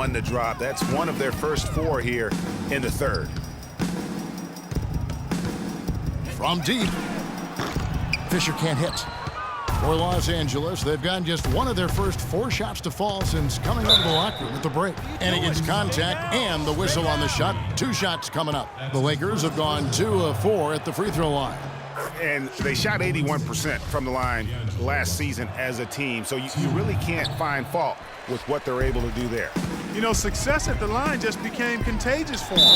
one to drop. That's one of their first 4 here in the third. From deep, Fisher can't hit. For Los Angeles, they've gotten just one of their first 4 shots to fall since coming out of the locker room at the break. And he gets contact and the whistle on the shot. 2 shots coming up. The Lakers have gone 2 of 4 at the free throw line. And they shot 81% from the line last season as a team, so you really can't find fault with what they're able to do there. You know, success at the line just became contagious for them.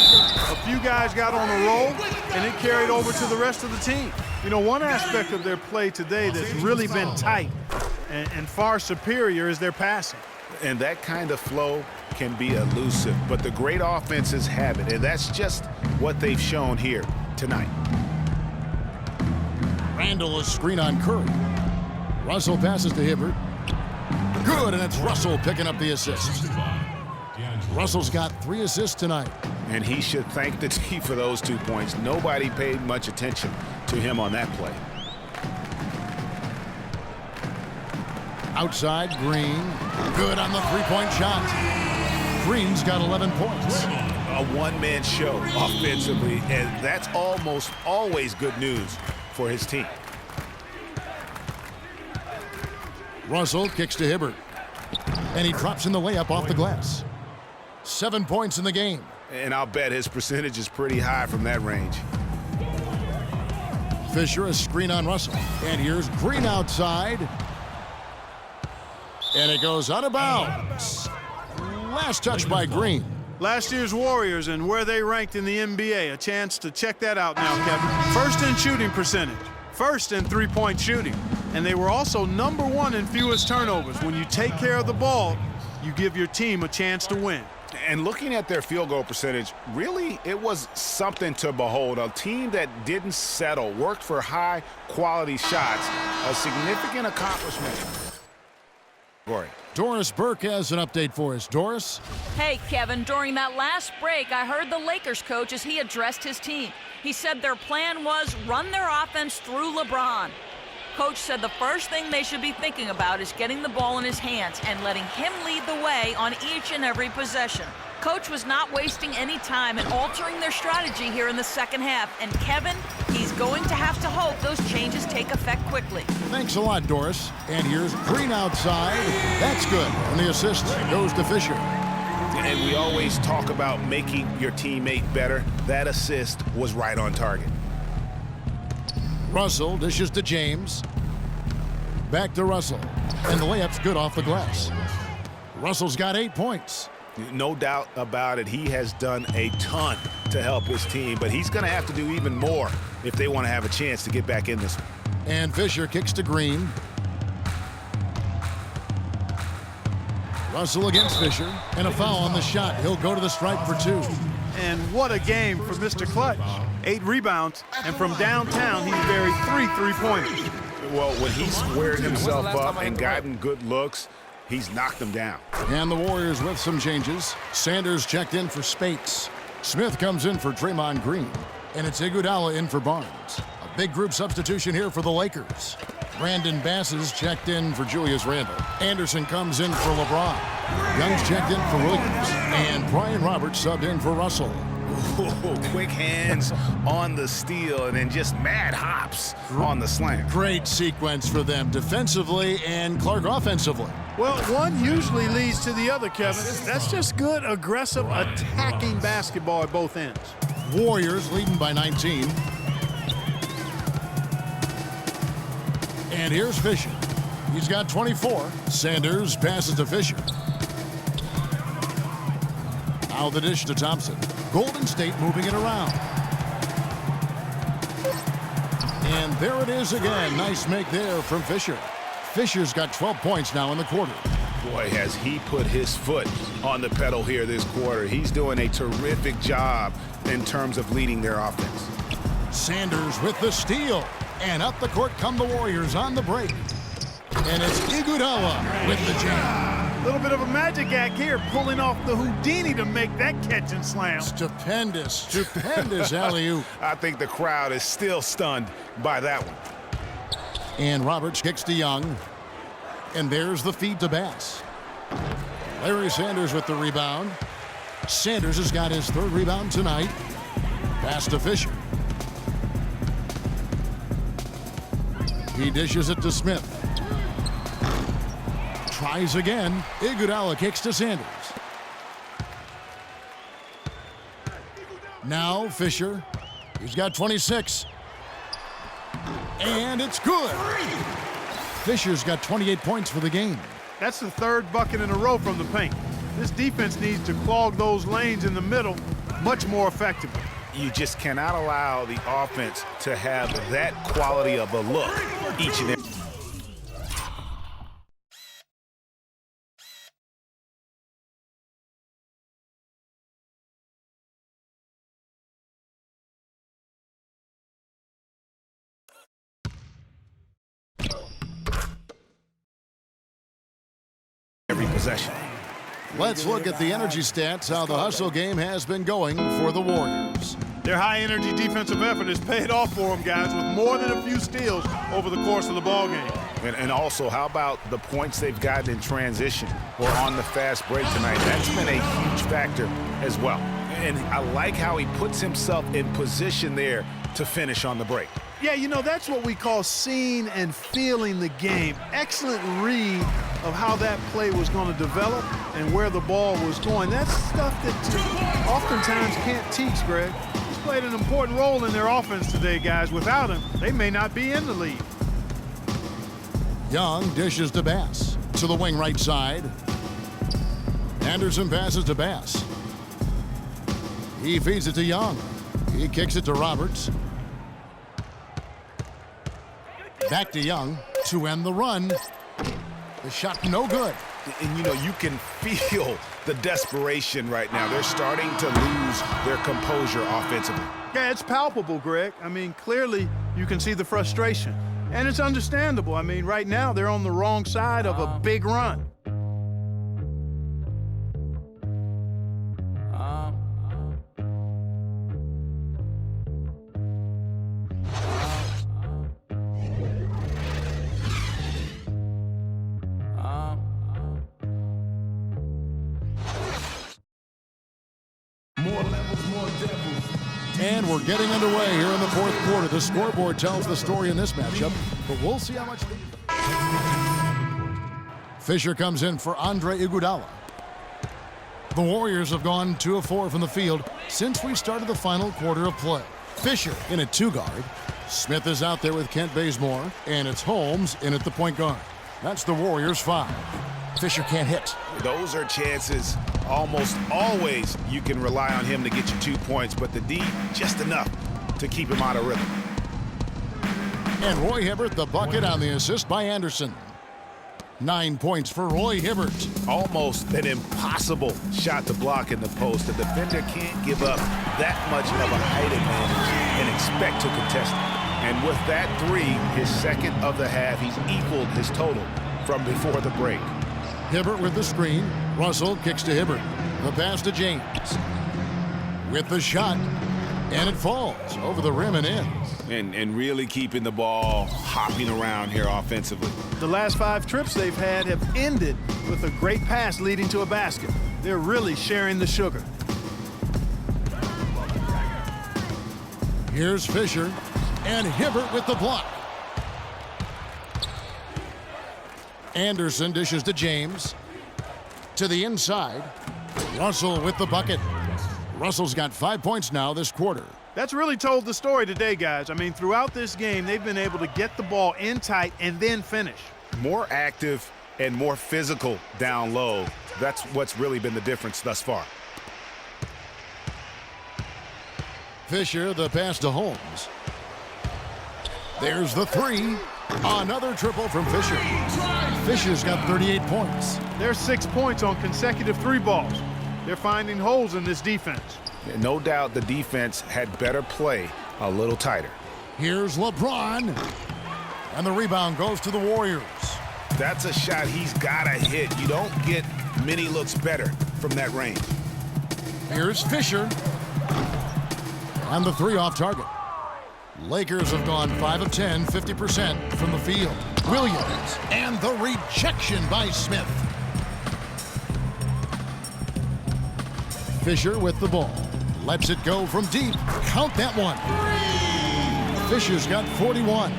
A few guys got on a roll, and it carried over to the rest of the team. You know, one aspect of their play today that's really been tight and far superior is their passing. And that kind of flow can be elusive, but the great offenses have it, and that's just what they've shown here tonight. Randall is screen on Curry. Russell passes to Hibbert. Good, and it's Russell picking up the assist. Russell's got 3 assists tonight. And he should thank the team for those 2 points. Nobody paid much attention to him on that play. Outside, Green. Good on the 3-point shot. Green's got 11 points. A one-man show offensively, and that's almost always good news for his team. Russell kicks to Hibbert. And he drops in the layup off the glass. 7 points in the game. And I'll bet his percentage is pretty high from that range. Fisher a screen on Russell. And here's Green outside. And it goes out of bounds. Last touch by Green. Last year's Warriors and where they ranked in the NBA. A chance to check that out now, Kevin. First in shooting percentage. First in 3-point shooting. And they were also number 1 in fewest turnovers. When you take care of the ball, you give your team a chance to win. And looking at their field goal percentage, really, it was something to behold. A team that didn't settle, worked for high-quality shots, a significant accomplishment. Corey. Doris Burke has an update for us. Doris? Hey, Kevin, during that last break, I heard the Lakers coach as he addressed his team. He said their plan was run their offense through LeBron. Coach said the first thing they should be thinking about is getting the ball in his hands and letting him lead the way on each and every possession. Coach was not wasting any time in altering their strategy here in the second half. And Kevin, he's going to have to hope those changes take effect quickly. Thanks a lot, Doris. And here's Green outside. That's good. And the assist goes to Fisher. And we always talk about making your teammate better. That assist was right on target. Russell dishes to James. Back to Russell. And the layup's good off the glass. Russell's got 8 points. No doubt about it. He has done a ton to help his team, but he's going to have to do even more if they want to have a chance to get back in this one. And Fisher kicks to Green. Russell against Fisher. And a foul on the shot. He'll go to the stripe for 2. And what a game for Mr. Clutch. 8 rebounds, and from downtown, he's buried 3 3-pointers. Well, when he's squared himself up and gotten good looks, he's knocked them down. And the Warriors with some changes. Sanders checked in for Spates. Smith comes in for Draymond Green. And it's Iguodala in for Barnes. A big group substitution here for the Lakers. Brandon Bass is checked in for Julius Randle. Anderson comes in for LeBron. Young's checked in for Williams. And Brian Roberts subbed in for Russell. Ooh, quick hands on the steal and then just mad hops on the slam. Great sequence for them defensively and Clark offensively. Well, one usually leads to the other, Kevin. That's just good, aggressive, attacking basketball at both ends. Warriors leading by 19. And here's Fisher. He's got 24. Sanders passes to Fisher. Now the dish to Thompson. Golden State moving it around. And there it is again. Nice make there from Fisher. Fisher's got 12 points now in the quarter. Boy, has he put his foot on the pedal here this quarter. He's doing a terrific job in terms of leading their offense. Sanders with the steal. And up the court come the Warriors on the break. And it's Iguodala with the jam. A little bit of a magic act here, pulling off the Houdini to make that catch and slam. Stupendous alley-oop. I think the crowd is still stunned by that one. And Roberts kicks to Young. And there's the feed to Bass. Larry Sanders with the rebound. Sanders has got his third rebound tonight. Pass to Fisher. He dishes it to Smith. Tries again. Iguodala kicks to Sanders. Now Fisher. He's got 26. And it's good. Fisher's got 28 points for the game. That's the third bucket in a row from the paint. This defense needs to clog those lanes in the middle much more effectively. You just cannot allow the offense to have that quality of a look each and every. Every possession. Let's look at the energy stats, how the hustle game has been going for the Warriors. Their high-energy defensive effort has paid off for them, guys, with more than a few steals over the course of the ballgame. And also, how about the points they've gotten in transition or on the fast break tonight? That's been a huge factor as well. And I like how he puts himself in position there to finish on the break. Yeah, you know, that's what we call seeing and feeling the game. Excellent read of how that play was going to develop and where the ball was going. That's stuff that oftentimes can't teach, Greg. He's played an important role in their offense today, guys. Without him, they may not be in the lead. Young dishes to Bass. To the wing right side. Anderson passes to Bass. He feeds it to Young. He kicks it to Roberts. Back to Young to end the run. The shot no good. And, you know, you can feel the desperation right now. They're starting to lose their composure offensively. Yeah, it's palpable, Greg. I mean, clearly you can see the frustration. And it's understandable. I mean, right now they're on the wrong side of a big run. And we're getting underway here in the fourth quarter. The scoreboard tells the story in this matchup, but we'll see how much. Fisher comes in for Andre Iguodala. The Warriors have gone 2 of 4 from the field since we started the final quarter of play. Fisher in at 2 guard. Smith is out there with Kent Bazemore, and it's Holmes in at the point guard. That's the Warriors' 5. Fisher can't hit. Those are chances almost always you can rely on him to get you 2 points, but the D just enough to keep him out of rhythm. And Roy Hibbert the bucket on the assist by Anderson. 9 points for Roy Hibbert. Almost an impossible shot to block in the post. The defender can't give up that much of a height advantage and expect to contest it. And with that 3, his second of the half, he's equaled his total from before the break. Hibbert with the screen. Russell kicks to Hibbert. The pass to James. With the shot. And it falls over the rim and in. And really keeping the ball hopping around here offensively. The last 5 trips they've had have ended with a great pass leading to a basket. They're really sharing the sugar. Here's Fisher. And Hibbert with the block. Anderson dishes to James. To the inside. Russell with the bucket. Russell's got 5 points now this quarter. That's really told the story today, guys. I mean, throughout this game, they've been able to get the ball in tight and then finish. More active and more physical down low. That's what's really been the difference thus far. Fisher, the pass to Holmes. There's the 3. Another triple from Fisher. Fisher's got 38 points. There's 6 points on consecutive 3 balls. They're finding holes in this defense. No doubt the defense had better play a little tighter. Here's LeBron. And the rebound goes to the Warriors. That's a shot he's got to hit. You don't get many looks better from that range. Here's Fisher. And the 3 off target. Lakers have gone 5 of 10, 50% from the field. Williams. And the rejection by Smith. Fisher with the ball. Lets it go from deep. Count that one. Fisher's got 41.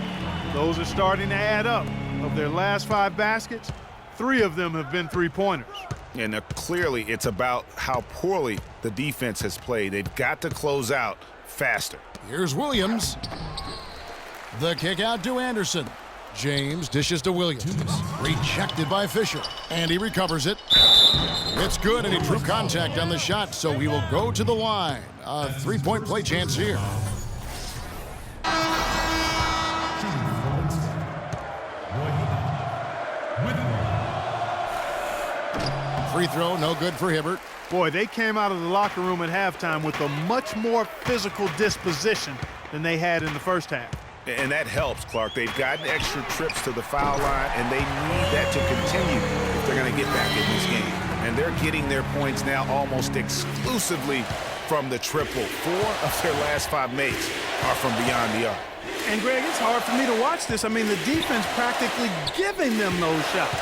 Those are starting to add up. Of their last 5 baskets, 3 of them have been three-pointers. And clearly it's about how poorly the defense has played. They've got to close out faster. Here's Williams. The kick out to Anderson. James dishes to Williams. Rejected by Fisher. And he recovers it. It's good, and he drew contact on the shot, so he will go to the line. A 3-point play chance here. Free throw, no good for Hibbert. Boy, they came out of the locker room at halftime with a much more physical disposition than they had in the first half. And that helps, Clark. They've gotten extra trips to the foul line, and they need that to continue if they're going to get back in this game. And they're getting their points now almost exclusively from the triple. 4 of their last 5 makes are from beyond the arc. And, Greg, it's hard for me to watch this. I mean, the defense practically giving them those shots.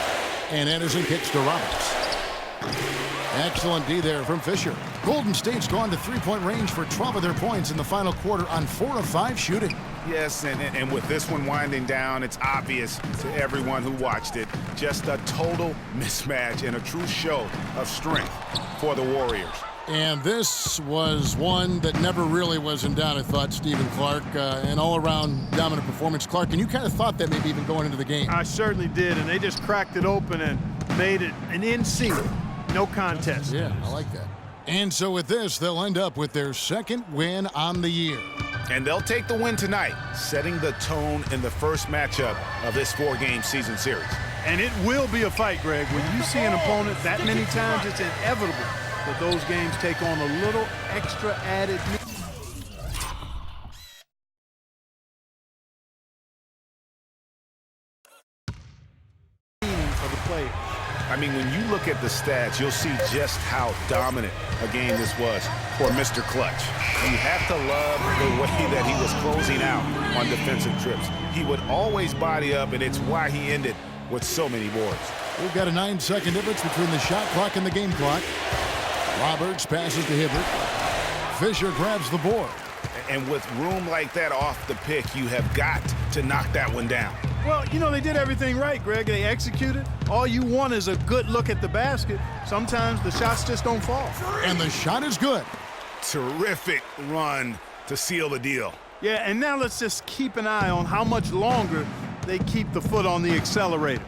And Anderson kicks to Roberts. Excellent D there from Fisher. Golden State's gone to 3-point range for 12 of their points in the final quarter on 4 of 5 shooting. Yes, and with this one winding down, it's obvious to everyone who watched it. Just a total mismatch and a true show of strength for the Warriors. And this was one that never really was in doubt, I thought, Stephen Clark. An all-around dominant performance. Clark, and you kind of thought that maybe even going into the game. I certainly did, and they just cracked it open and made it an in-seat. No contest. Yeah, I like that. And so with this, they'll end up with their 2nd win on the year. And they'll take the win tonight, setting the tone in the first matchup of this 4-game season series. And it will be a fight, Greg. When you see an opponent that many times, it's inevitable that those games take on a little extra added meaning for the players. I mean, when you look at the stats, you'll see just how dominant a game this was for Mr. Clutch. You have to love the way that he was closing out on defensive trips. He would always body up, and it's why he ended with so many boards. We've got a 9-second difference between the shot clock and the game clock. Roberts passes to Hibbert. Fisher grabs the board. And with room like that off the pick, you have got to knock that one down. Well, you know, they did everything right, Greg. They executed. All you want is a good look at the basket. Sometimes the shots just don't fall. And the shot is good. Terrific run to seal the deal. Yeah, and now let's just keep an eye on how much longer they keep the foot on the accelerator.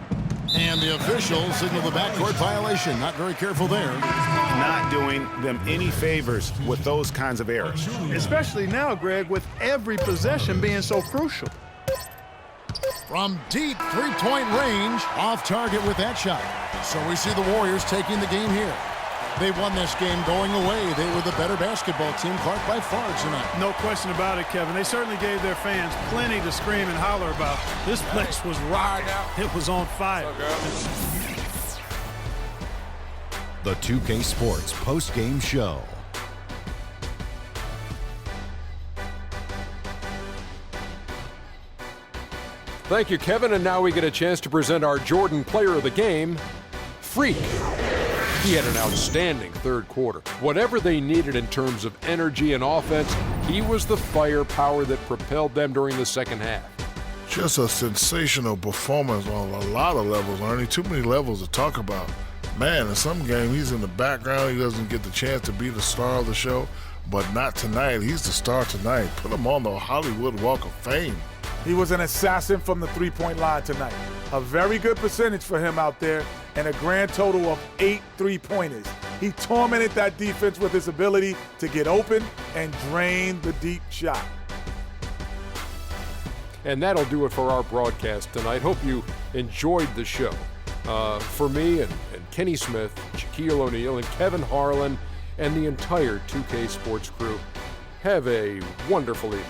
And the officials signal the backcourt violation. Not very careful there. Not doing them any favors with those kinds of errors. Especially now, Greg, with every possession being so crucial. From deep 3-point range, off target with that shot. So we see the Warriors taking the game here. They won this game going away. They were the better basketball team, Clark, by far tonight. No question about it, Kevin. They certainly gave their fans plenty to scream and holler about. This place was rocking. It was on fire. The 2K Sports post-game show. Thank you, Kevin. And now we get a chance to present our Jordan Player of the Game, Freak. He had an outstanding third quarter. Whatever they needed in terms of energy and offense, he was the firepower that propelled them during the second half. Just a sensational performance on a lot of levels, Ernie. Too many levels to talk about. Man, in some game, he's in the background. He doesn't get the chance to be the star of the show, but not tonight. He's the star tonight. Put him on the Hollywood Walk of Fame. He was an assassin from the three-point line tonight. A very good percentage for him out there, and a grand total of 8 3-pointers. He tormented that defense with his ability to get open and drain the deep shot. And that'll do it for our broadcast tonight. Hope you enjoyed the show. For me and Kenny Smith, Shaquille O'Neal, and Kevin Harlan, and the entire 2K Sports crew, have a wonderful evening.